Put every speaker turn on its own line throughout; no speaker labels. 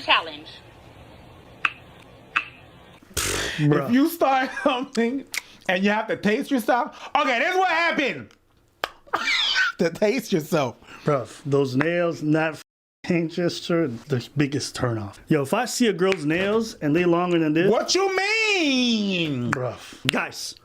challenge.
If you start something and you have to taste yourself, okay, this is what happened. To taste yourself.
Bruh, those nails, not ain't just the biggest turnoff. Yo, if I see a girl's nails and they longer than this.
What you mean?
Bruh. Guys.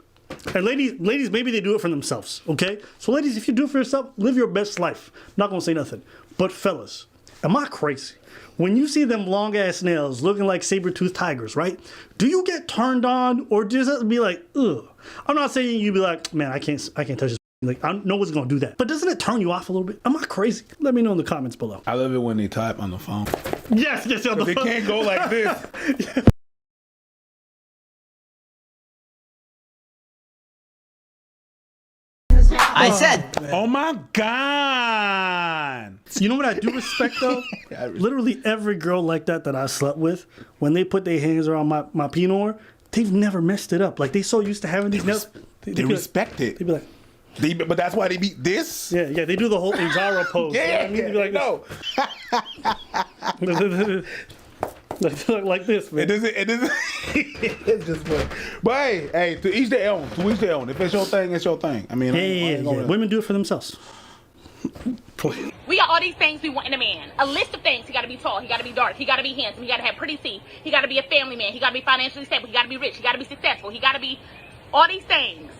And ladies, maybe they do it for themselves, okay? So ladies, if you do it for yourself, live your best life. Not gonna say nothing. But fellas, am I crazy? When you see them long ass nails looking like saber-toothed tigers, right? Do you get turned on or does it be like, ugh? I'm not saying you be like, man, I can't touch this. Like, I know what's gonna do that. But doesn't it turn you off a little bit? Am I crazy? Let me know in the comments below.
I love it when they type on the phone.
Yes, on the phone.
They can't go like this.
I said.
Oh my God.
You know what I do respect though? Literally every girl like that I slept with, when they put their hands around my pinor, they've never messed it up. Like they so used to having these nails.
They respect it.
They be like,
but that's why they be this.
Yeah, they do the whole Injara pose.
Yeah,
you know what I mean?
no.
like this, man.
It isn't. It's just fun. But hey, to each their own. To each their own. If it's your thing, it's your thing. I mean,
yeah. Women do it for themselves.
We got all these things we want in a man. A list of things. He got to be tall. He got to be dark. He got to be handsome. He got to have pretty teeth. He got to be a family man. He got to be financially stable. He got to be rich. He got to be successful. He got to be all these things.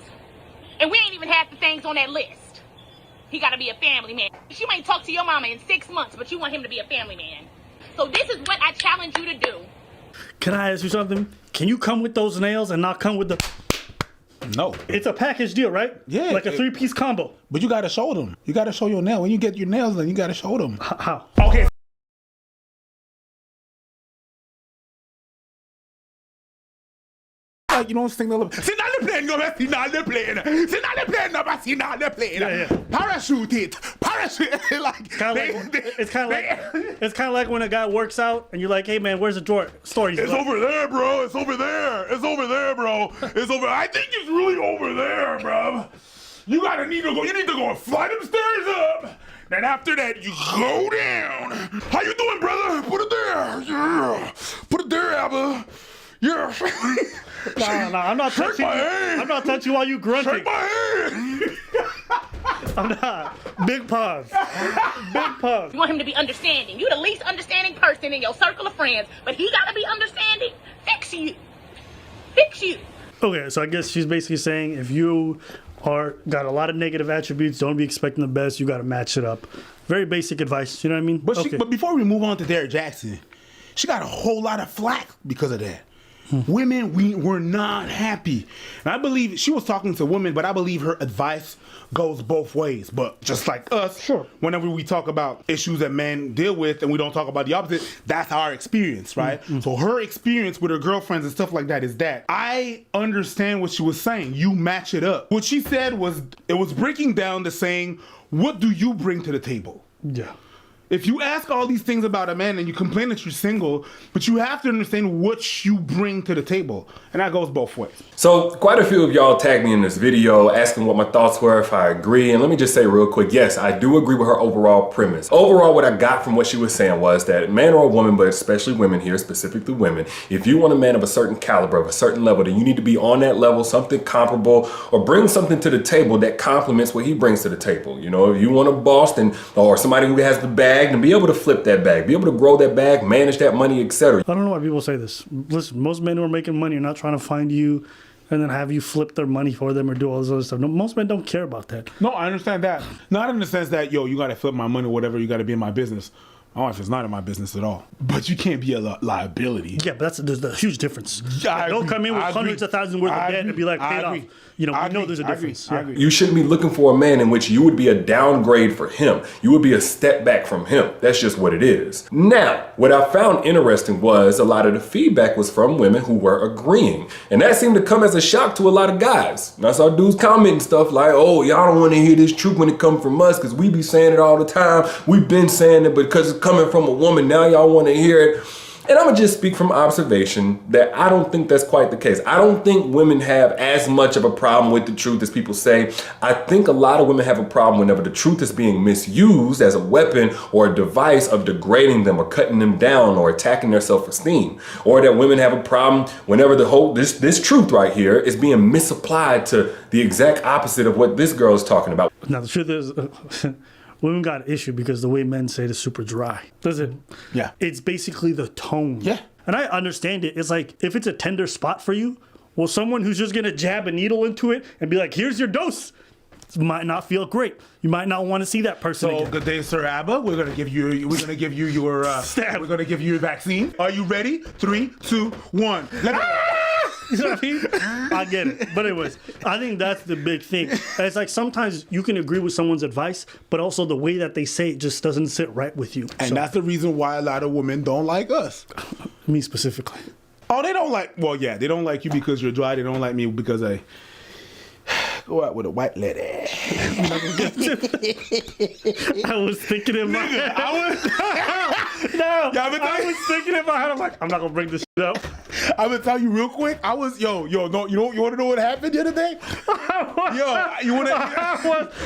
And we ain't even half the things on that list. He got to be a family man. You ain't talked to your mama in 6 months, but you want him to be a family man. So this is what I challenge you to do.
Can I ask you something? Can you come with those nails and not come with the...
No.
It's a package deal, right?
Yeah.
Like a 3-piece combo.
But you got to show them. You got to show your nail. When you get your nails done, you got to show them.
How?
Okay. You don't sing the little. C'est dans le plane, no, c'est dans le plane. C'est dans le plane, no, c'est dans le plane.
Yeah.
Parachute it. Like,
it's kind of like when a guy works out and you're like, hey man, where's the drawer? Stories.
It's over there, bro. It's over there. It's over there, bro. It's over. I think it's really over there, bro. You need to go and fly them stairs up. Then after that, you go down. How you doing, brother? Put it there. Yeah. Put it there, Abba. Yeah.
No, I'm not touching you. I'm not touching you while you grunting.
Shake my hand.
I'm not. Big pause. Big pause.
You want him to be understanding. You the least understanding person in your circle of friends, but he got to be understanding. Fix you. Fix you.
Okay, so I guess she's basically saying if you got a lot of negative attributes, don't be expecting the best. You got to match it up. Very basic advice. You know what I mean?
But before we move on to Derrick Jaxn, she got a whole lot of flack because of that. Women, we were not happy. And I believe she was talking to women, but I believe her advice goes both ways. But just like us,
sure,
whenever we talk about issues that men deal with and we don't talk about the opposite, that's our experience, right? So her experience with her girlfriends and stuff like that is that I understand what she was saying. You match it up. What she said was, it was breaking down to saying, what do you bring to the table?
Yeah.
If you ask all these things about a man and you complain that you're single, but you have to understand what you bring to the table. And that goes both ways.
So quite a few of y'all tagged me in this video asking what my thoughts were, if I agree. And let me just say real quick, yes, I do agree with her overall premise. Overall, what I got from what she was saying was that man or a woman, but especially women here, specifically women, if you want a man of a certain caliber, of a certain level, then you need to be on that level, something comparable, or bring something to the table that complements what he brings to the table. You know, if you want a boss or somebody who has the bag, and be able to flip that bag, be able to grow that bag, manage that money, etc.
I don't know why people say this. Listen, most men who are making money are not trying to find you and then have you flip their money for them or do all this other stuff. No, most men don't care about that.
No, I understand that. Not in the sense that, yo, you got to flip my money or whatever, you got to be in my business. My wife is not in my business at all. But you can't be a liability.
Yeah, but there's a huge difference.
Yeah,
don't come in with hundreds of thousands worth of debt and be like, paid off. You know, we know there's a difference. Yeah.
You shouldn't be looking for a man in which you would be a downgrade for him. You would be a step back from him. That's just what it is. Now, what I found interesting was a lot of the feedback was from women who were agreeing. And that seemed to come as a shock to a lot of guys. And I saw dudes commenting stuff like, oh, y'all don't want to hear this truth when it comes from us because we be saying it all the time. We've been saying it, but because it's coming from a woman, now y'all want to hear it. And I'm gonna just speak from observation that I don't think that's quite the case. I don't think women have as much of a problem with the truth as people say. I think a lot of women have a problem whenever the truth is being misused as a weapon or a device of degrading them or cutting them down or attacking their self-esteem. Or that women have a problem whenever this truth right here is being misapplied to the exact opposite of what this girl is talking about.
Now the truth is, women got an issue because the way men say it is super dry. Does it?
Yeah.
It's basically the tone.
Yeah.
And I understand it. It's like, if it's a tender spot for you, well, someone who's just gonna jab a needle into it and be like, here's your dose, might not feel great. You might not want to see that person
So
again.
good day, Sir Abba. We're gonna give you your
Stab.
we're gonna give you your vaccine. Are you ready? 3, 2, 1. Let me.
You know what I mean? I get it. But anyways, I think that's the big thing. It's like sometimes you can agree with someone's advice, but also the way that they say it just doesn't sit right with you.
And that's the reason why a lot of women don't like us.
Me specifically.
Oh, they don't like. Well, yeah, they don't like you because you're dry. They don't like me because I go out with a white lady.
I was thinking in my head. I was thinking in my head. I'm like, I'm not gonna bring this shit up.
I'm gonna tell you real quick. I was no, you want to know what happened the other day? You want to?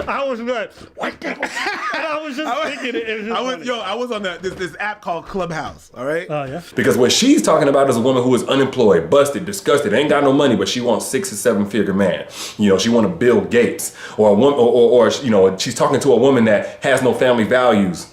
I was like, what the? And I was just thinking it.
I was on this app called Clubhouse. All right.
Oh yeah.
Because what she's talking about is a woman who is unemployed, busted, disgusted, ain't got no money, but she wants 6 or 7 figure man. You know, she want to Bill Gates or a woman, or you know, she's talking to a woman that has no family values,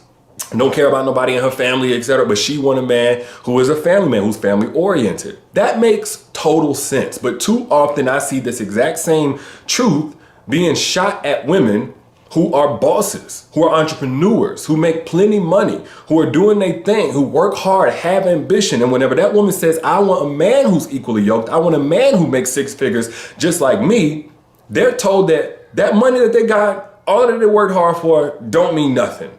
don't care about nobody in her family, etc. But she want a man who is a family man, who's family oriented. That makes total sense. But too often I see this exact same truth being shot at women who are bosses, who are entrepreneurs, who make plenty money, who are doing their thing, who work hard, have ambition. And whenever that woman says, I want a man who's equally yoked, I want a man who makes 6 figures just like me, they're told that money that they got, all that they worked hard for, don't mean nothing.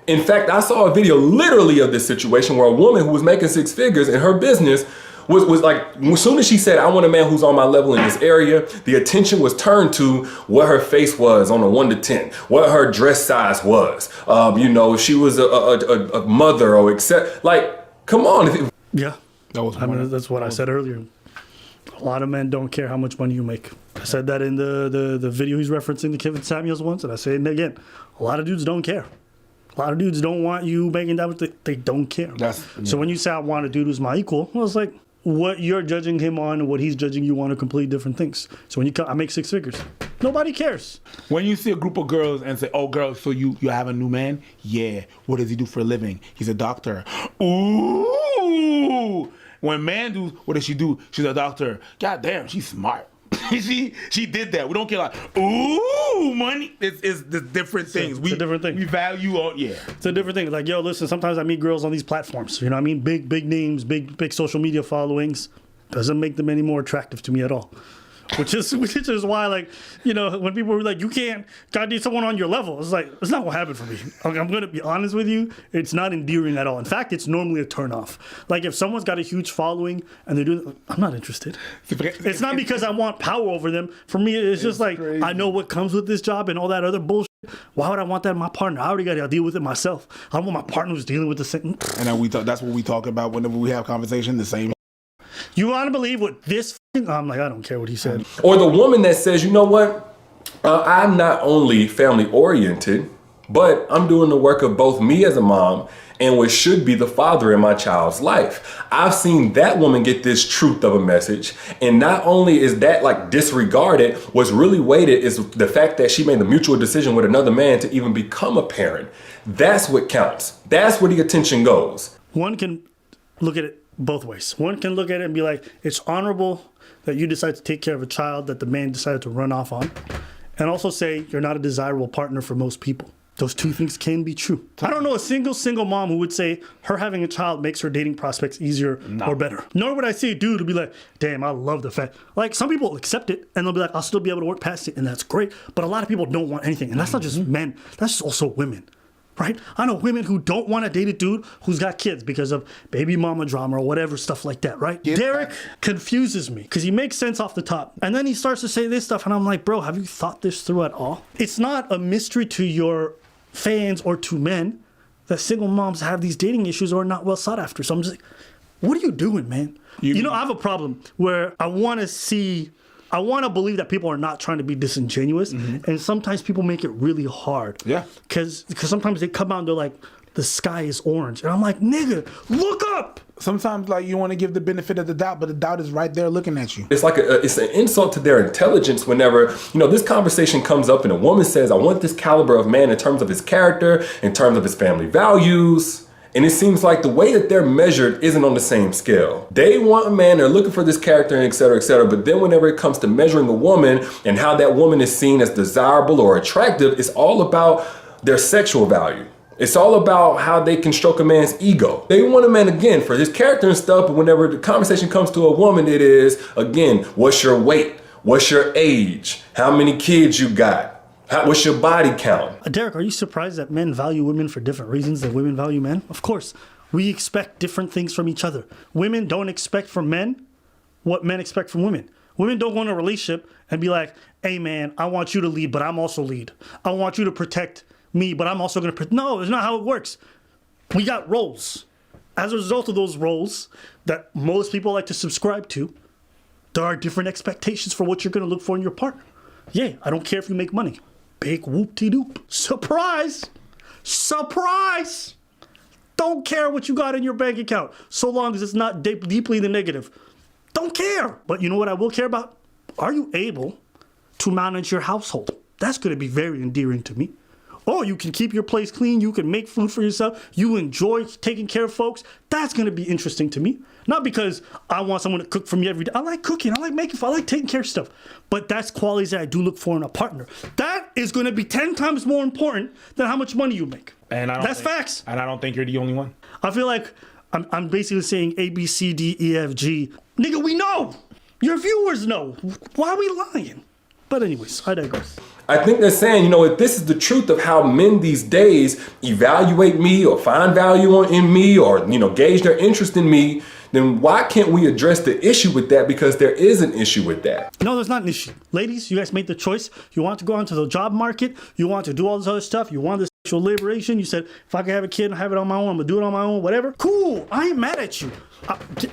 In fact, I saw a video literally of this situation where a woman who was making 6 figures in her business was like, as soon as she said, I want a man who's on my level in this area, the attention was turned to what her face was on a 1 to 10, what her dress size was. You know, if she was a mother or except, like, come on.
Yeah. That's what I said earlier. A lot of men don't care how much money you make. I said that in the video he's referencing to Kevin Samuels once, and I say it again. A lot of dudes don't care. A lot of dudes don't want you making that. They don't care. So when you say I want a dude who's my equal, well, it's like what you're judging him on and what he's judging you on are completely different things. So when you come, I make 6 figures. Nobody cares.
When you see a group of girls and say, oh, girls, so you have a new man? Yeah. What does he do for a living? He's a doctor. Ooh. When man do, what does she do? She's a doctor. God damn, she's smart. she did that. We don't care like, ooh, money. It's the different things.
It's a different thing.
We value all, yeah.
It's a different thing. Like, yo, listen, sometimes I meet girls on these platforms. You know what I mean? Big names, big social media followings. Doesn't make them any more attractive to me at all. Which is why, like, you know, when people were like, you can't, gotta need someone on your level. It's like, it's not what happened for me. I'm gonna be honest with you. It's not endearing at all. In fact, it's normally a turnoff. Like, if someone's got a huge following and they're doing, I'm not interested. It's not because I want power over them. For me, it's just like, crazy. I know what comes with this job and all that other bullshit. Why would I want that in my partner? I already got to deal with it myself. I don't want my partner who's dealing with the same.
And then that's what we talk about whenever we have conversation, the same.
You want to believe what this? I'm like, I don't care what he said.
Or the woman that says, you know what? I'm not only family oriented, but I'm doing the work of both me as a mom and what should be the father in my child's life. I've seen that woman get this truth of a message. And not only is that like disregarded, what's really weighted is the fact that she made the mutual decision with another man to even become a parent. That's what counts. That's where the attention goes.
One can look at it both ways. One can look at it and be like, it's honorable that you decide to take care of a child that the man decided to run off on. And also say you're not a desirable partner for most people. Those two things can be true. I don't know a single mom who would say her having a child makes her dating prospects easier or better. Nor would I see a dude who be like, damn, I love the fact. Like, some people accept it and they'll be like, I'll still be able to work past it, and that's great. But a lot of people don't want anything. And that's not just men. That's also women. Right? I know women who don't want to date a dude who's got kids because of baby mama drama or whatever, stuff like that, right? Derrick confuses me because he makes sense off the top. And then he starts to say this stuff and I'm like, bro, have you thought this through at all? It's not a mystery to your fans or to men that single moms have these dating issues or are not well sought after. So I'm just like, what are you doing, man? You know, I have a problem where I want to believe that people are not trying to be disingenuous, and sometimes people make it really hard.
Yeah.
Because sometimes they come out and they're like, the sky is orange. And I'm like, nigga, look up.
Sometimes, like, you want to give the benefit of the doubt, but the doubt is right there looking at you.
It's like it's an insult to their intelligence whenever, you know, this conversation comes up and a woman says, I want this caliber of man in terms of his character, in terms of his family values. And it seems like the way that they're measured isn't on the same scale. They want a man, they're looking for this character, and et cetera, but then whenever it comes to measuring a woman and how that woman is seen as desirable or attractive, it's all about their sexual value. It's all about how they can stroke a man's ego. They want a man, again, for his character and stuff, but whenever the conversation comes to a woman, it is, again, what's your weight? What's your age? How many kids you got? What's your body count?
Derrick, are you surprised that men value women for different reasons than women value men? Of course. We expect different things from each other. Women don't expect from men what men expect from women. Women don't go in a relationship and be like, hey man, I want you to lead, but I'm also lead. I want you to protect me, but I'm also going to protect. No, it's not how it works. We got roles. As a result of those roles that most people like to subscribe to, there are different expectations for what you're going to look for in your partner. Yeah, I don't care if you make money. Big whoop-de-doop. Surprise! Surprise! Don't care what you got in your bank account, so long as it's not deeply in the negative. Don't care. But you know what I will care about? Are you able to manage your household? That's going to be very endearing to me. Oh, you can keep your place clean. You can make food for yourself. You enjoy taking care of folks. That's going to be interesting to me. Not because I want someone to cook for me every day. I like cooking. I like making food. I like taking care of stuff. But that's qualities that I do look for in a partner. That is going to be 10 times more important than how much money you make.
And
that's facts.
And I don't think you're the only one.
I feel like I'm basically saying A, B, C, D, E, F, G. Nigga, we know. Your viewers know. Why are we lying? But anyways, I digress.
I think they're saying, you know, if this is the truth of how men these days evaluate me or find value in me or, you know, gauge their interest in me, then why can't we address the issue with that? Because there is an issue with that.
No, there's not an issue. Ladies, you guys made the choice. You want to go into the job market. You want to do all this other stuff. You want this sexual liberation. You said, if I can have a kid and have it on my own, I'm going to do it on my own, whatever. Cool. I ain't mad at you.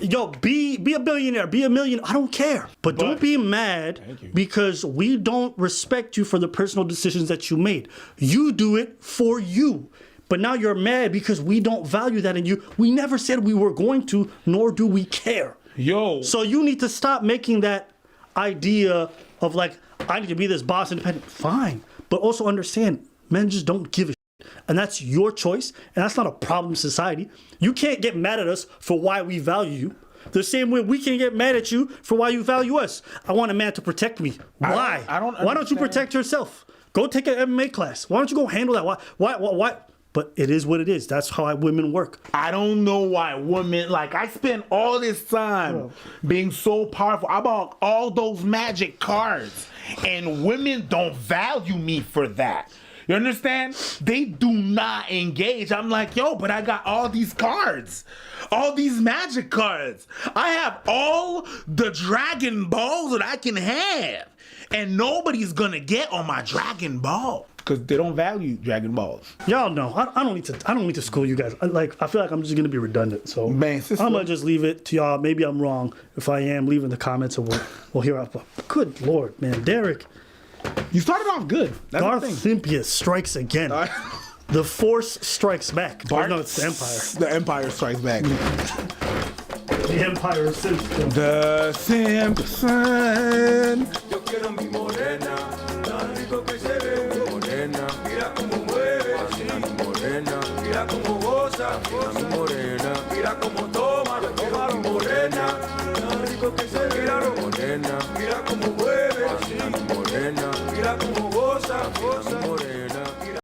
Yo, be a billionaire, be a millionaire. I don't care. But don't be mad because we don't respect you for the personal decisions that you made. You do it for you. But now you're mad because we don't value that in you. We never said we were going to, nor do we care.
Yo.
So you need to stop making that idea of like, I need to be this boss independent. Fine. But also understand, men just don't give a shit. And that's your choice. And that's not a problem in society. You can't get mad at us for why we value you. The same way we can get mad at you for why you value us. I want a man to protect me. Why? Why don't you protect yourself? Go take an MMA class. Why don't you go handle that? Why? But it is what it is. That's how women work.
I don't know why women, like, I spend all this time being so powerful. I bought all those magic cards, and women don't value me for that. You understand? They do not engage. I'm like, yo, but I got all these cards. All these magic cards. I have all the Dragon Balls that I can have. And nobody's gonna get on my Dragon Ball. Because they don't value Dragon Balls.
Y'all know. I don't need to school you guys. I feel like I'm just gonna be redundant. So
Man,
I'm gonna just leave it to y'all. Maybe I'm wrong. If I am, leave in the comments and we'll hear out. Good Lord, man. Derrick.
You started off good. That's
Darth Cynthia strikes again. The Force strikes back. No, it's the Empire.
The Empire strikes back.
The Empire of Simpson.
The Simpson.
Yo quiero mi morena, tan rico que se ve, morena. Mira cómo mueve, mira mi morena. Mira cómo goza, mi morena. Mira cómo toma, mi morena. Tan rico que se ve, morena. Mira cómo mueve, mi morena. Mira cómo goza, mi morena.